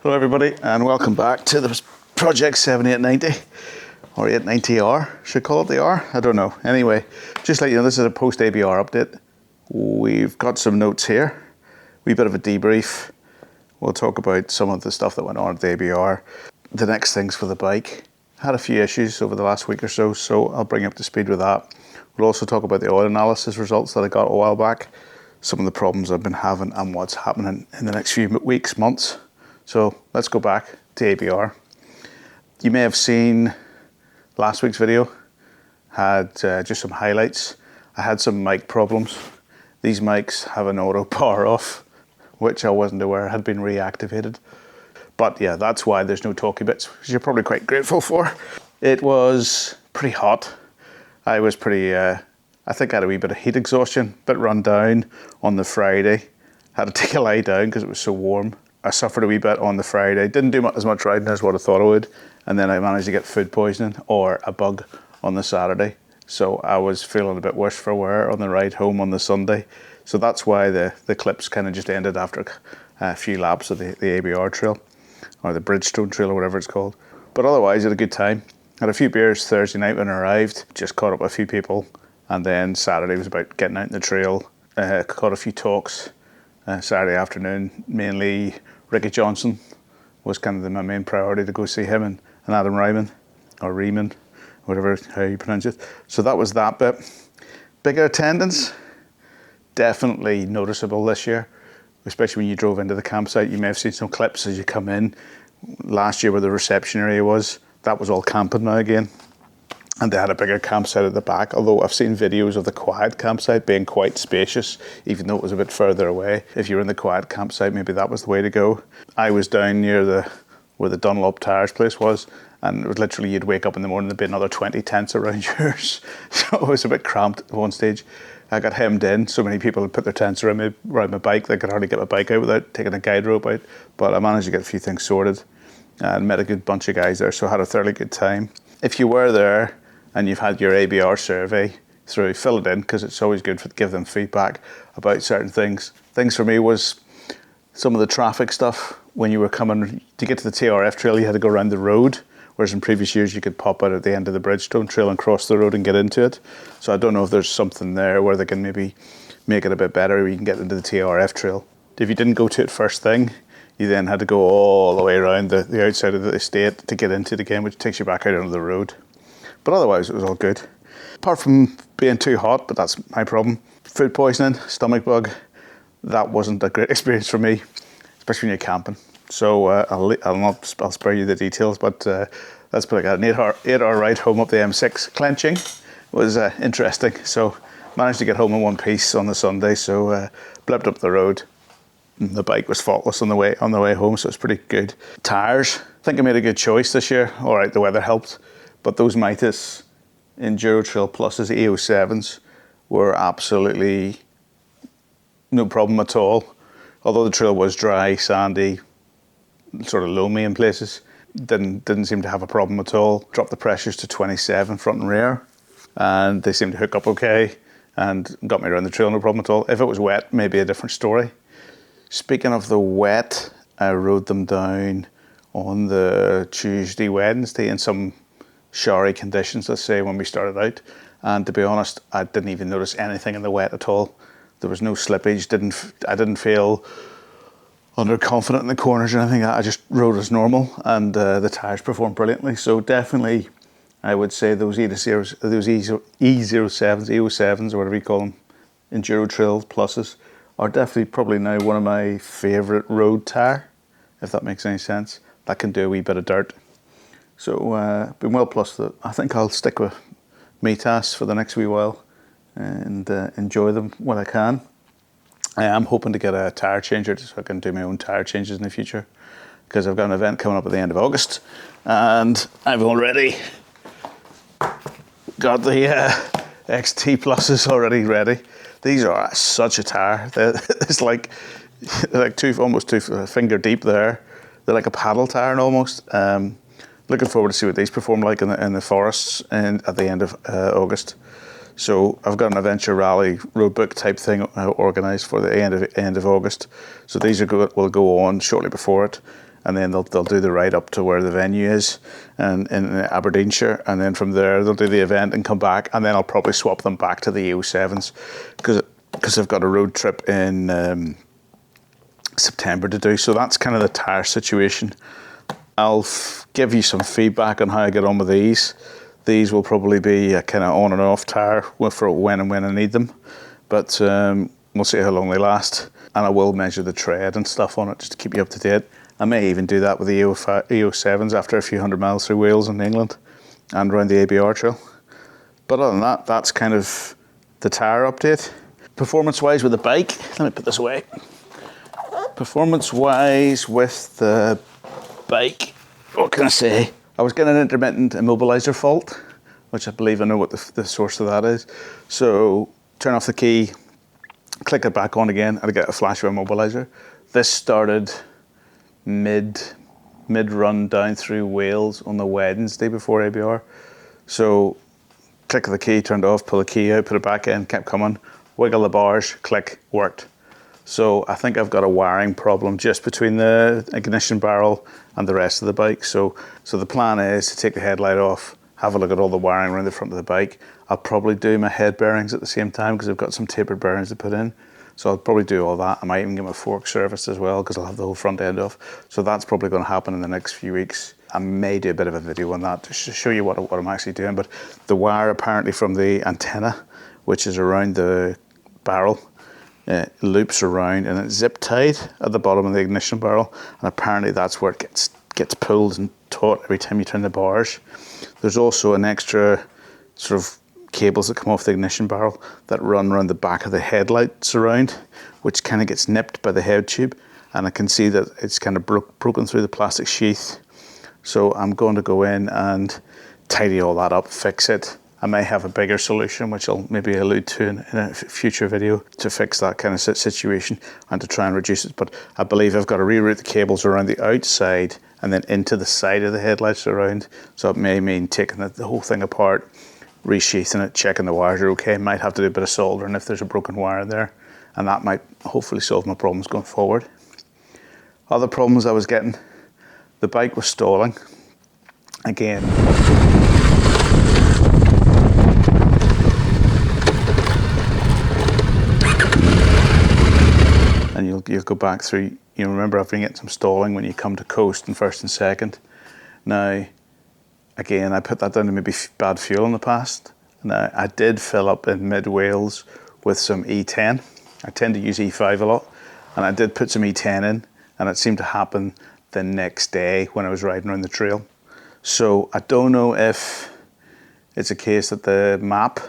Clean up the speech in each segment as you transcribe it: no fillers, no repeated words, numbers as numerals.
Hello everybody and welcome back to the Project 7890 or 890R, should call it the R, I don't know. Anyway, just let you know this is a post ABR update. We've got some notes here, wee bit of a debrief. We'll talk about some of the stuff that went on at the ABR. The next things for the bike. Had a few issues over the last week or so, so I'll bring you up to speed with that. We'll also talk about the oil analysis results that I got a while back, some of the problems I've been having and what's happening in the next few weeks, months. So let's go back to ABR. You may have seen last week's video, had just some highlights. I had some mic problems. These mics have an auto power off, which I wasn't aware had been reactivated. But yeah, that's why there's no talky bits, which you're probably quite grateful for. It was pretty hot. I was pretty, I think I had a wee bit of heat exhaustion, bit run down on the Friday. Had to take a lie down because it was so warm. I suffered a wee bit on the Friday. Didn't do as much riding as what I thought I would. And then I managed to get food poisoning or a bug on the Saturday. So I was feeling a bit worse for wear on the ride home on the Sunday. So that's why the clips kind of just ended after a few laps of the ABR trail or the Bridgestone trail or whatever it's called. But otherwise, I had a good time. Had a few beers Thursday night when I arrived. Just caught up with a few people. And then Saturday was about getting out in the trail. Caught a few talks. Saturday afternoon, mainly Ricky Johnson was kind of my main priority, to go see him and Adam Ryman, or Riemann, whatever how you pronounce it. So that was that bit. Bigger attendance, definitely noticeable this year, especially when you drove into the campsite. You may have seen some clips as you come in. Last year where the reception area was, that was all camping now again. And they had a bigger campsite at the back, although I've seen videos of the quiet campsite being quite spacious, even though it was a bit further away. If you were in the quiet campsite, maybe that was the way to go. I was down near where the Dunlop Tires place was, and it was literally, you'd wake up in the morning, there'd be another 20 tents around yours. So it was a bit cramped at one stage. I got hemmed in. So many people had put their tents around my bike, they could hardly get my bike out without taking a guide rope out. But I managed to get a few things sorted and met a good bunch of guys there, so I had a thoroughly good time. If you were there, and you've had your ABR survey through, fill it in, because it's always good to give them feedback about certain things. Things for me was some of the traffic stuff. When you were coming to get to the TRF trail, you had to go around the road, whereas in previous years you could pop out at the end of the Bridgestone trail and cross the road and get into it. So I don't know if there's something there where they can maybe make it a bit better, where you can get into the TRF trail. If you didn't go to it first thing, you then had to go all the way around the outside of the estate to get into it again, which takes you back out onto the road. But otherwise, it was all good. Apart from being too hot, but that's my problem. Food poisoning, stomach bug, that wasn't a great experience for me, especially when you're camping. So I'll spare you the details, but let's put it like an 8-hour ride home up the M6 clenching was interesting. So managed to get home in one piece on the Sunday, so blipped up the road. The bike was faultless on the way home, so it's pretty good. Tires, I think I made a good choice this year. All right, the weather helped. But those Mitas Enduro Trail Pluses EO7s were absolutely no problem at all. Although the trail was dry, sandy, sort of loamy in places, didn't seem to have a problem at all. Dropped the pressures to 27 front and rear, and they seemed to hook up okay and got me around the trail, no problem at all. If it was wet, maybe a different story. Speaking of the wet, I rode them down on the Tuesday, Wednesday in some showery conditions, let's say, when we started out. And to be honest, I didn't even notice anything in the wet at all. There was no slippage. I didn't feel underconfident in the corners or anything. I just rode as normal, and the tyres performed brilliantly. So definitely, I would say those E07s, EO7s, or whatever you call them, Enduro Trail Pluses, are definitely probably now one of my favourite road tyre, if that makes any sense. That can do a wee bit of dirt. So been well plus that. I think I'll stick with Mitas for the next wee while and enjoy them when I can. I am hoping to get a tyre changer so I can do my own tyre changes in the future, because I've got an event coming up at the end of August and I've already got the XT Pluses already ready. These are such a tyre. It's like almost two finger deep there. They're like a paddle tyre almost. Looking forward to see what these perform like in the forests and at the end of August. So I've got an adventure rally roadbook type thing organised for the end of August. So these will go on shortly before it, and then they'll do the ride up to where the venue is, and in Aberdeenshire, and then from there they'll do the event and come back, and then I'll probably swap them back to the EO7s because I've got a road trip in September to do. So that's kind of the tyre situation. I'll give you some feedback on how I get on with these. These will probably be a kind of on and off tyre for when I need them, but we'll see how long they last. And I will measure the tread and stuff on it just to keep you up to date. I may even do that with the EO7s after a few hundred miles through Wales and England and around the ABR trail. But other than that, that's kind of the tyre update. Performance-wise with the bike, let me put this away. Performance-wise with the bike, what can I say? I was getting an intermittent immobiliser fault, which I believe I know what the source of that is. So turn off the key, click it back on again, and I get a flash of immobiliser. This started mid-run down through Wales on the Wednesday before ABR. So click the key, turned off, pull the key out, put it back in, kept coming, wiggle the bars, click, worked. So I think I've got a wiring problem just between the ignition barrel and the rest of the bike. So the plan is to take the headlight off, have a look at all the wiring around the front of the bike. I'll probably do my head bearings at the same time because I've got some tapered bearings to put in. So I'll probably do all that. I might even get my fork serviced as well because I'll have the whole front end off. So that's probably going to happen in the next few weeks. I may do a bit of a video on that just to show you what I'm actually doing. But the wire apparently from the antenna, which is around the barrel, loops around and it's zip tied at the bottom of the ignition barrel. And apparently that's where it gets pulled and taut every time you turn the bars. There's also an extra sort of cables that come off the ignition barrel that run around the back of the headlights around, which kind of gets nipped by the head tube, and I can see that it's kind of broken through the plastic sheath. So I'm going to go in and tidy all that up, fix it. I may have a bigger solution, which I'll maybe allude to in a future video, to fix that kind of situation and to try and reduce it. But I believe I've got to reroute the cables around the outside and then into the side of the headlights around. So it may mean taking the whole thing apart, resheathing it, checking the wires are okay. Might have to do a bit of soldering if there's a broken wire there, and that might hopefully solve my problems going forward. Other problems I was getting, the bike was stalling again. And you'll go back through, you remember I've been getting some stalling when you come to coast in first and second. Now, again, I put that down to maybe bad fuel in the past. Now, I did fill up in mid-Wales with some E10. I tend to use E5 a lot. And I did put some E10 in, and it seemed to happen the next day when I was riding around the trail. So I don't know if it's a case that the map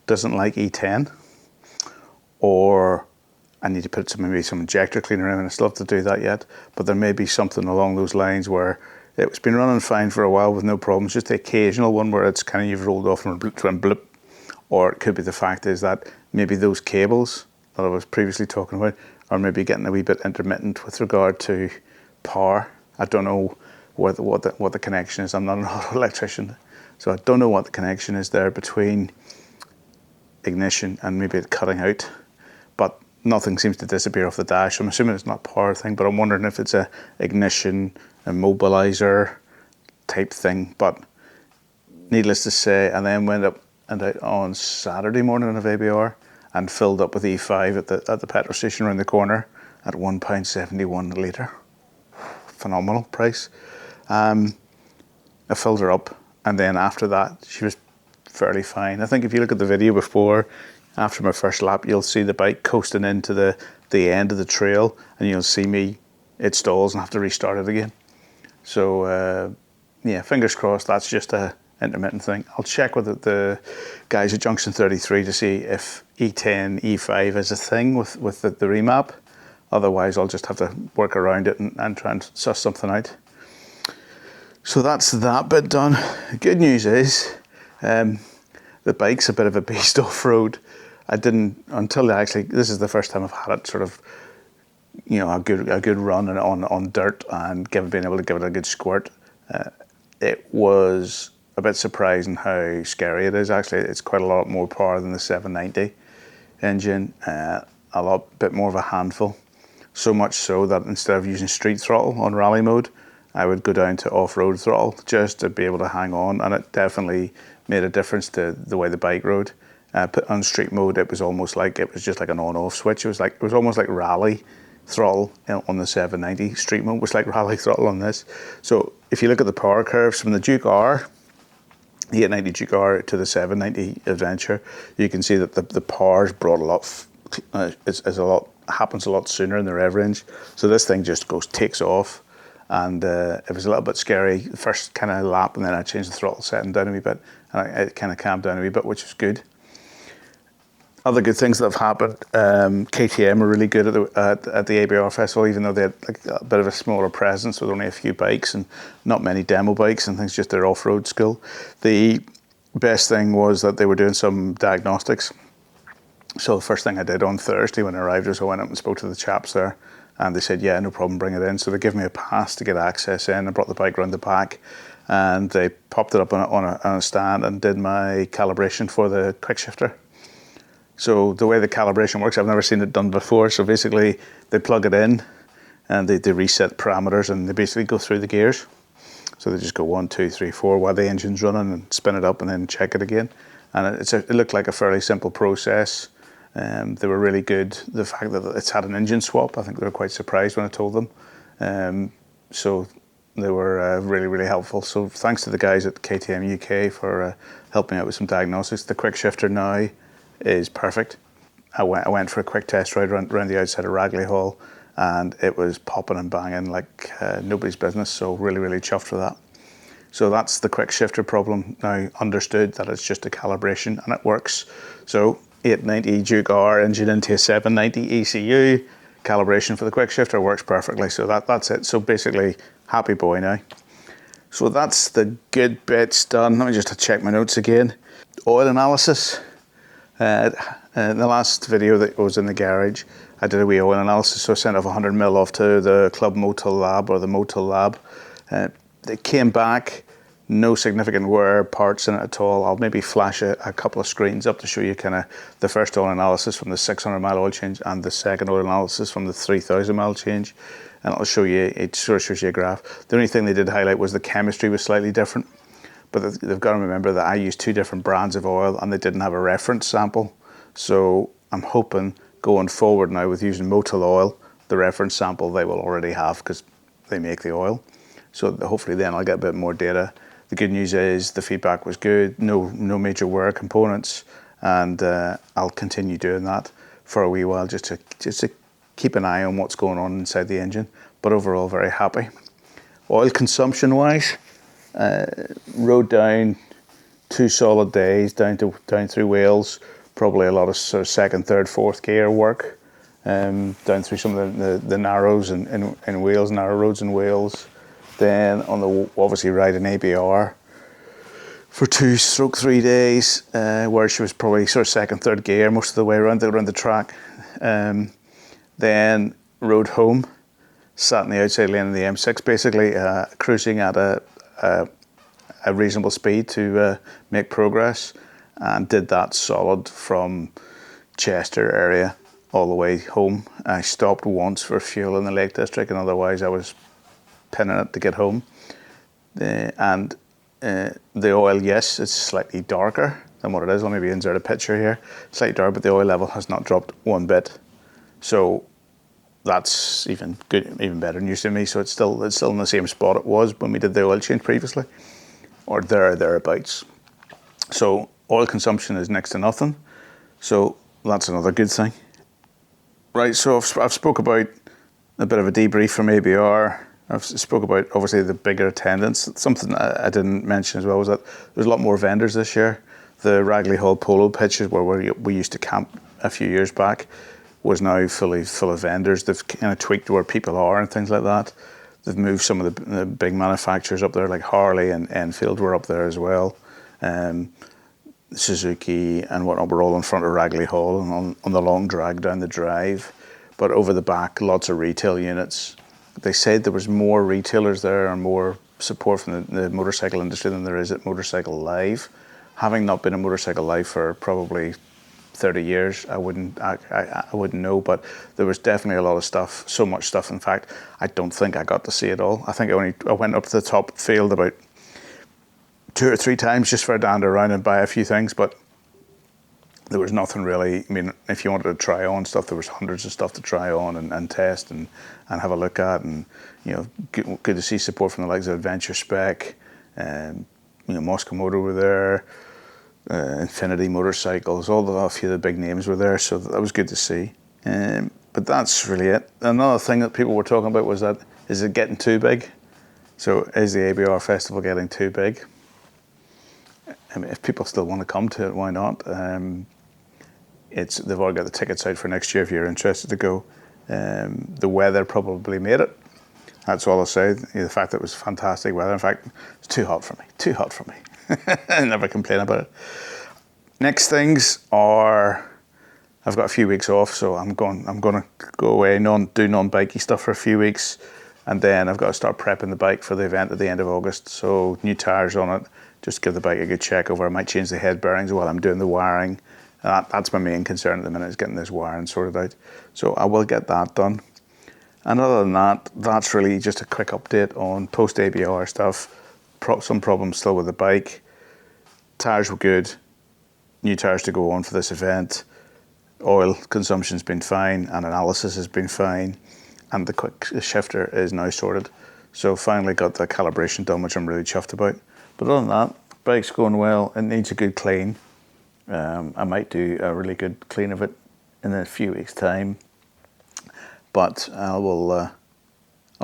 doesn't like E10, or I need to put maybe some injector cleaner in, and I still have to do that yet. But there may be something along those lines where it's been running fine for a while with no problems, just the occasional one where it's kind of you've rolled off and blip. Or it could be the fact is that maybe those cables that I was previously talking about are maybe getting a wee bit intermittent with regard to power. I don't know what the connection is. I'm not an auto electrician, so I don't know what the connection is there between ignition and maybe it cutting out. But nothing seems to disappear off the dash. I'm assuming it's not a power thing, but I'm wondering if it's a ignition immobilizer type thing. But needless to say, I then went up and out on Saturday morning of ABR and filled up with E5 at the petrol station around the corner at £1.71 a litre. Phenomenal price. I filled her up, and then after that she was fairly fine. I think if you look at the video before, after my first lap, you'll see the bike coasting into the end of the trail, and you'll see it stalls and have to restart it again. So yeah, fingers crossed that's just a intermittent thing. I'll check with the guys at Junction 33 to see if E10, E5 is a thing with the remap. Otherwise, I'll just have to work around it and try and suss something out. So that's that bit done. Good news is the bike's a bit of a beast off-road. I didn't, until this is the first time I've had it sort of, a good run on dirt and being able to give it a good squirt. It was a bit surprising how scary it is. Actually, it's quite a lot more power than the 790 engine, a bit more of a handful. So much so that instead of using street throttle on rally mode, I would go down to off-road throttle just to be able to hang on, and it definitely made a difference to the way the bike rode. Put on street mode, it was just like an on-off switch. It was almost like rally throttle on the 790. Street mode was like rally throttle on this. So if you look at the power curves from the Duke R, the 890 Duke R to the 790 Adventure, you can see that the power's brought a lot, happens a lot sooner in the rev range. So this thing just takes off. And it was a little bit scary the first kind of lap, and then I changed the throttle setting down a wee bit, and it kind of calmed down a wee bit, which was good. Other good things that have happened, KTM were really good at the ABR Festival, even though they had like a bit of a smaller presence with only a few bikes and not many demo bikes and things, just their off-road skill. The best thing was that they were doing some diagnostics. So the first thing I did on Thursday when I arrived was I went up and spoke to the chaps there, and they said, yeah, no problem, bring it in. So they gave me a pass to get access in. I brought the bike around the back, and they popped it up on a stand and did my calibration for the quick shifter. So the way the calibration works, I've never seen it done before. So basically they plug it in and they reset parameters, and they basically go through the gears. So they just go 1, 2, 3, 4 while the engine's running, and spin it up and then check it again. And it looked like a fairly simple process. They were really good. The fact that it's had an engine swap, I think they were quite surprised when I told them. So they were really, really helpful. So thanks to the guys at KTM UK for helping out with some diagnostics. The quick shifter now is perfect. I went for a quick test ride around the outside of Ragley Hall, and it was popping and banging like nobody's business. So really, really chuffed for that. So that's the quick shifter problem now understood, that it's just a calibration and it works. So 890 Duke R engine into a 790 ECU, calibration for the quick shifter works perfectly. So that's it. So basically, happy boy now. So that's the good bits done. Let me just check my notes again. Oil analysis. In the last video that was in the garage, I did a wee oil analysis. So I sent off 100ml off to the Club Motul Lab, or the Motul Lab. They came back, no significant wear parts in it at all. I'll maybe flash a couple of screens up to show you kind of the first oil analysis from the 600 mile oil change and the second oil analysis from the 3000 mile change. And it'll show you, it sort of shows you a graph. The only thing they did highlight was the chemistry was slightly different. But they've got to remember that I used 2 different brands of oil and they didn't have a reference sample. So I'm hoping going forward now with using Motul oil, the reference sample they will already have because they make the oil. So hopefully then I'll get a bit more data. The good news is the feedback was good, no major wear components, and I'll continue doing that for a wee while just to keep an eye on what's going on inside the engine. But overall, very happy. Oil consumption wise, rode down 2 solid days down through Wales. Probably a lot of sort of second, third, fourth gear work down through some of the narrows in Wales, narrow roads in Wales. Then obviously riding ABR for 2/3 days, where she was probably sort of second, third gear most of the way around the track. Then rode home, sat in the outside lane of the M6, basically cruising at a reasonable speed to make progress, and did that solid from Chester area all the way home. I stopped once for fuel in the Lake District, and otherwise I was pinning it to get home. And the oil, yes, it's slightly darker than what it is. Let me insert a picture here. Slightly darker, but the oil level has not dropped one bit. So that's even good, even better news to me. So it's still in the same spot it was when we did the oil change previously, or thereabouts. So oil consumption is next to nothing. So that's another good thing. Right, so I've spoke about a bit of a debrief from ABR. I've spoke about obviously the bigger attendance. Something I didn't mention as well was that there's a lot more vendors this year. The Ragley Hall polo pitches where we used to camp a few years back was now full of vendors. They've kind of tweaked where people are and things like that. They've moved some of the big manufacturers up there, like Harley and Enfield were up there as well. Suzuki and whatnot were all in front of Ragley Hall and on the long drag down the drive. But over the back, lots of retail units. They said there was more retailers there and more support from the motorcycle industry than there is at Motorcycle Live. Having not been at Motorcycle Live for probably 30 years, I wouldn't know, but there was definitely a lot of stuff, so much stuff. In fact, I don't think I got to see it all. I think I went up to the top field about 2 or 3 times just for a dander around and buy a few things, but there was nothing really. I mean, if you wanted to try on stuff, there was hundreds of stuff to try on and test and have a look at, and good to see support from the likes of Adventure Spec, Moscow Motor were there, Infinity Motorcycles, a few of the big names were there, so that was good to see. But that's really it. Another thing that people were talking about was is it getting too big? So is the ABR Festival getting too big? I mean, if people still want to come to it, why not? They've already got the tickets out for next year if you're interested to go. The weather probably made it. That's all I'll say. The fact that it was fantastic weather. In fact, it's too hot for me. I never complain about it. Next things are, I've got a few weeks off, so I'm going to go away, do non-bikey stuff for a few weeks, and then I've got to start prepping the bike for the event at the end of August. So new tires on it, just give the bike a good check over. I might change the head bearings while I'm doing the wiring. That's my main concern at the minute, is getting this wiring sorted out. So I will get that done. And other than that, that's really just a quick update on post-ABR stuff. Some problems still with the bike. Tires were good. New tires to go on for this event. Oil consumption's been fine, and analysis has been fine. And the quick shifter is now sorted. So finally got the calibration done, which I'm really chuffed about. But other than that, bike's going well. It needs a good clean. I might do a really good clean of it in a few weeks' time. But I'll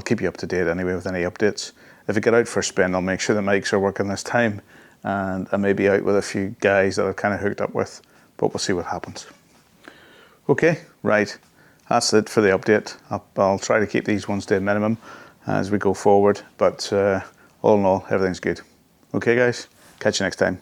keep you up to date anyway with any updates. If I get out for a spin, I'll make sure the mics are working this time, and I may be out with a few guys that I've kind of hooked up with, but we'll see what happens. Okay, right, that's it for the update. I'll try to keep these ones to a minimum as we go forward, but all in all, everything's good. Okay guys, catch you next time.